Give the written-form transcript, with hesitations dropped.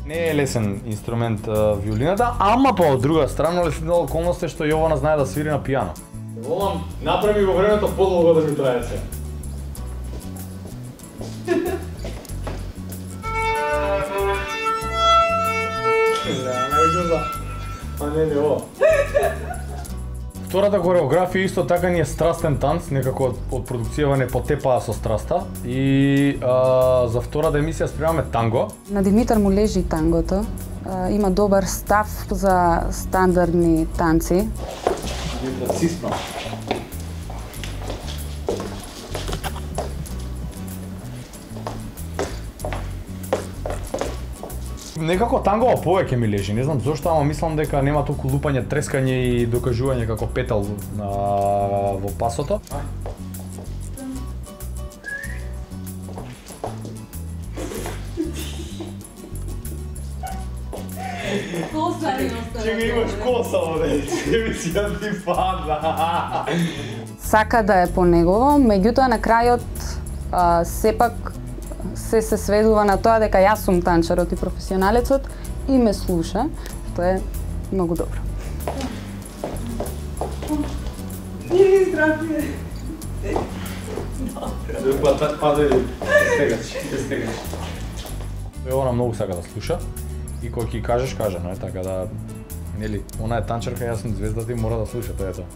Не е лесен инструмент виолината, ама па од друга страна лесна околност е што Јована знае да свири на пијано. Волам, направи во времето подолго да ми трае се. Не ова. Втората хореографија исто така ни е страстен танц, некако од продукцијава не потепаа со страста и за втората емисија спремаме танго. На Димитар му лежи тангото, има добар став за стандардни танци. Димитар сиспна. Некако тангова повеќе ми лежи, не знам зошто, ама мислам дека нема толку лупање, трескање и докажување како петал во пасото. Чека, имаш коса, бе, ми си ја ти падна. Сака да е по негово, меѓутоа на крајот сепак се сведува на тоа дека јас сум танчарот и професионалецот и ме слуша, тоа е многу добро. Она многу сака да слуша и кој ќе кажеш, каже, но е така да, нели, она е танчарка, јас сум звездата и мора да слуша, тоа е тоа.